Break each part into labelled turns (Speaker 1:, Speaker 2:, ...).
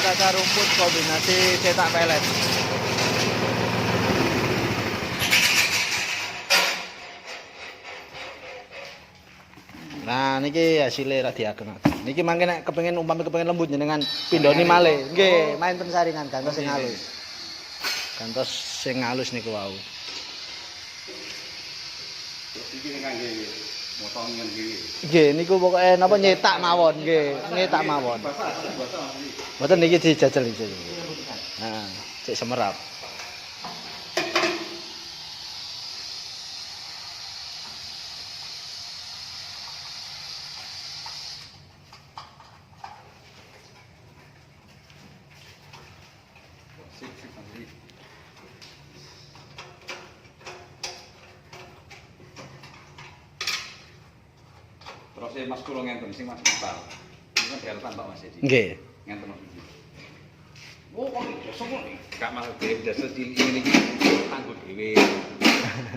Speaker 1: kaca rumput kombinasi cetak pelet. Nah, niki hasilnya ra diageng. Niki mangke nek kepengin umpami kepengin lembut jenengan pindhoni malih. Nggih, main pensaringan gantos sing halus. Gantos sing halus niku wau.
Speaker 2: Terus iki kangge motongan iki.
Speaker 1: Nggih, niku pokoke napa nyetak mawon, nggih, nyetak mawon. Mboten niki dijajal iki. Nah, cek semerap.
Speaker 2: Terus Mas kula ngenten sing Mas Iqbal. Ini kan diharapkan Pak Mas Edi.
Speaker 1: Nggih.
Speaker 2: Ngenten iki. Oh, kok iso kok gak masuk dhewe dasar cilik ini iki kanggo dhewe.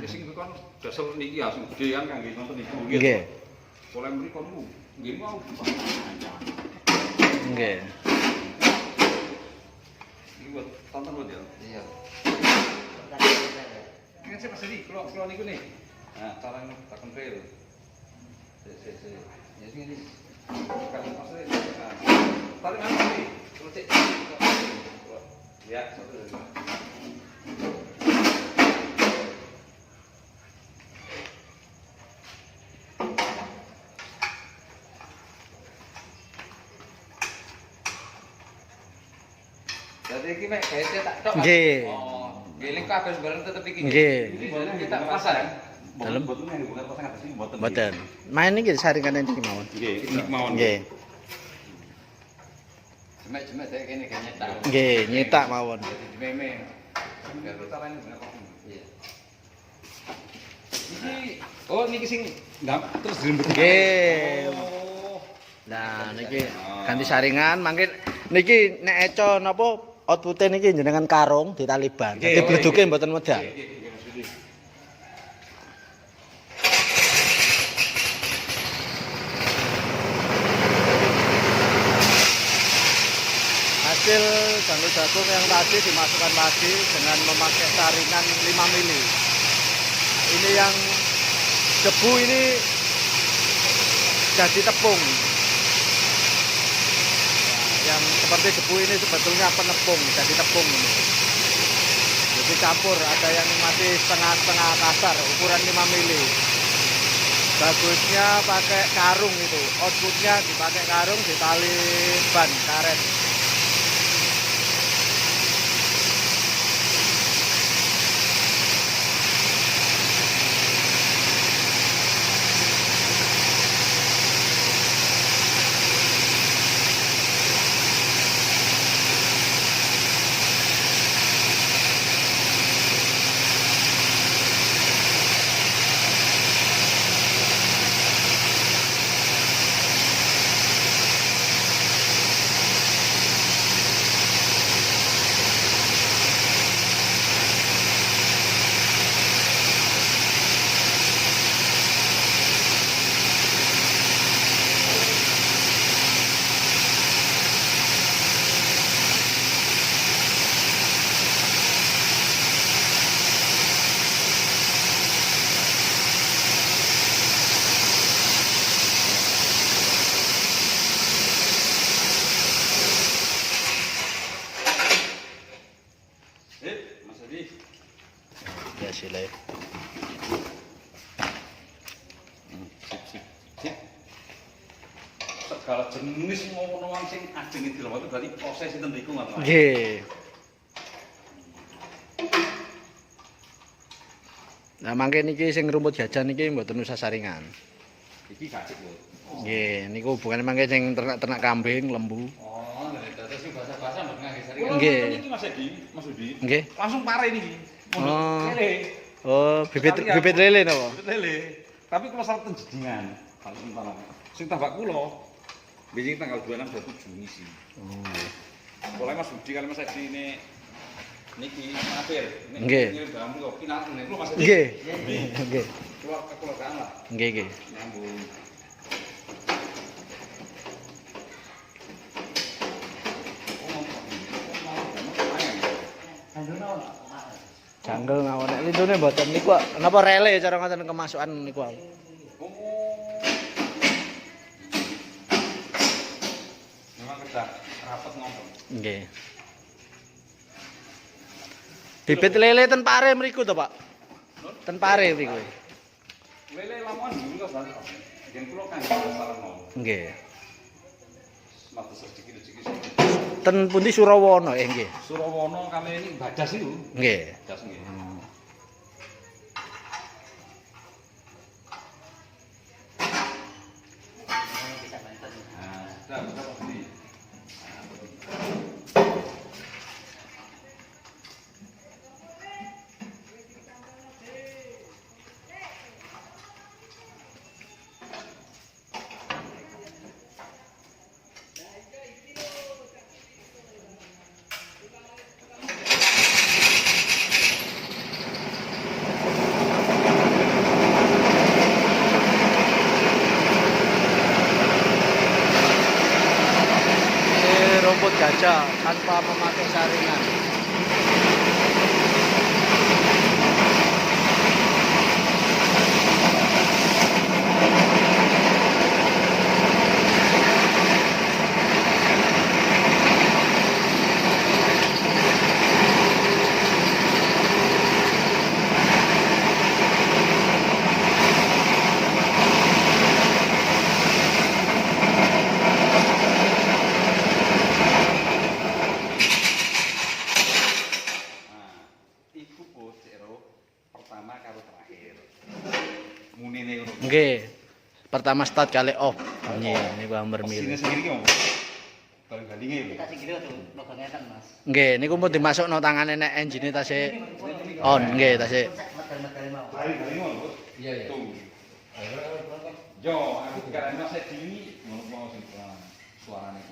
Speaker 2: Wis sing kon dasar niki langsung gede kan kangge nonton iku.
Speaker 1: Nggih.
Speaker 2: Oleh mriko niku nggih mau.
Speaker 1: Nggih.
Speaker 2: Iki buat tonton buat ya.
Speaker 3: Iya.
Speaker 2: Ini sih Mas Edi, kula niku nih. Nah, cara takon trail. Ya sing ini. Kan maksudnya tarik apa nih? Terus cek. Ya, satu. Jadi iki mek gawe cetak tok.
Speaker 1: Nggih.
Speaker 2: Oh, nggih link kabeh bareng tetep iki.
Speaker 1: Nggih.
Speaker 2: Iki boten kita pasar.
Speaker 1: Dalem.
Speaker 2: Boten yang bukan pasang atas ini boten.
Speaker 1: Mboten. Main niki saringan niki mawon.
Speaker 2: Nggih, ini mawon.
Speaker 1: Nggih.
Speaker 3: Jemek-jemek dek kene gak nyetak.
Speaker 1: Nggih, nyetak mawon.
Speaker 3: Jadi meme.
Speaker 2: Biar caranya bener kok.
Speaker 3: Iya.
Speaker 2: Iki oh niki sing ndam terus dirembet.
Speaker 1: Nggih.
Speaker 2: Oh.
Speaker 1: Nah, niki ganti saringan, mangke niki nek eco napa output-e niki jenengan karung ditaliban. Dadi bleduke mboten medal. Hasil janggut jagung yang tadi dimasukkan lagi dengan memakai saringan 5 mili. Nah, ini yang debu ini jadi tepung. Nah, yang seperti debu ini sebetulnya penepung, jadi tepung ini. Jadi campur, ada yang masih setengah-setengah kasar, ukuran 5 mili. Bagusnya pakai karung itu, outputnya dipakai karung ditali ban karet.
Speaker 2: Mas Edi.
Speaker 1: Ya sile.
Speaker 2: Sip. Segala jenis ngono-ngono sing ajeng iki lho, itu berarti proses sinten niku ngono.
Speaker 1: Nggih. Nah, mangke niki sing rumput jajan niki mboten usah saringan.
Speaker 2: Iki gacik lho.
Speaker 1: Nggih, niku hubungane mangke sing ternak-ternak kambing, lembu.
Speaker 3: Oh, terus sing bahasa-bahasa mbok ngangge sari.
Speaker 1: Nggih.
Speaker 2: Iki Mas Edi, Mas Udi.
Speaker 1: Nggih.
Speaker 2: Langsung pare niki.
Speaker 1: Oh.
Speaker 2: Lele.
Speaker 1: Oh, bibit lele napa?
Speaker 2: Lele. Tapi kula sarten jedingan. Paling entah. Sing tambak kula wingi tanggal 26 Juni sih.
Speaker 1: Oh.
Speaker 2: Oleh Mas Budi kali Mas Edi ini niki mampir.
Speaker 1: Nggih.
Speaker 2: Ngirim barang kula pinanten niku Mas Edi.
Speaker 1: Nggih. Nggih.
Speaker 2: Keluargaan lah.
Speaker 1: Nggih, nggih.
Speaker 2: Nyambung. Oh,
Speaker 1: Jungle ngawon nek lintune mboten niku napa rele cara ngoten kemasukan niku.
Speaker 2: Oh. Memang kerja rapet ngomong.
Speaker 1: Nggih. Bibit lele ten pare mriku to, Pak? Ten pare mriku.
Speaker 2: Lele lamongan dulu kok Bang. Yen kula kan salah.
Speaker 1: Nggih.
Speaker 2: Matus sedikit-sedikit.
Speaker 1: Ten pundi Surawana nggih.
Speaker 2: Surawana kali ini badas itu.
Speaker 1: Nggih.
Speaker 2: Badas nggih. Nah, sudah pasti.
Speaker 1: Rumput gajah tanpa memakai saringan.
Speaker 2: Pertama karo terakhir. Munine ngono.
Speaker 1: Nggih. Pertama start kali off. Nggih, niku amber
Speaker 2: Sini
Speaker 1: mil.
Speaker 2: sendiri ki opo? Bareng galinge lho.
Speaker 3: Kita sing kira tuh logone kan Mas.
Speaker 1: Nggih, niku pun dimasukno tangane nek engine tasih on, nggih tasih.
Speaker 3: Medal-medal mau.
Speaker 2: Galing ngono.
Speaker 3: Iya, iya.
Speaker 2: Tuh. Yo, aku karena saya dini ngono mau sing suarane.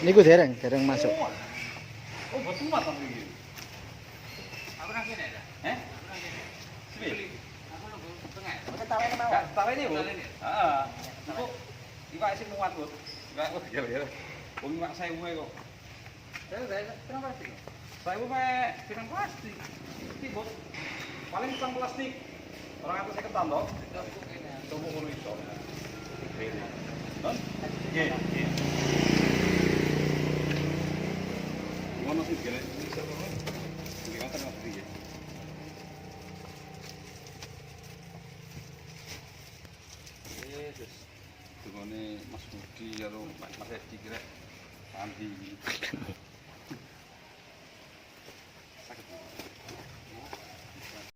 Speaker 1: Niku dereng masuk.
Speaker 2: Oh, betul mas iki.
Speaker 3: Aku nang kene ta?
Speaker 2: Eh? Sini.
Speaker 3: Aku nunggu tengah.
Speaker 2: Tawene Bu. Heeh. Iku iwak sing muat, Bu. Iwak kok ya. Wong iwak 1000 kok.
Speaker 3: Kenapa plastik?
Speaker 2: 1000 me pirang plastik. Iki, Bu. Paling pirang plastik. 250 ton to. Tunggu ngono iso. Non? Nggih, nggih. Ngono sih gene. Nggih, ngoten Mas iki. Yesus. Tungone Mas Budi karo Mas Edi kira sandi.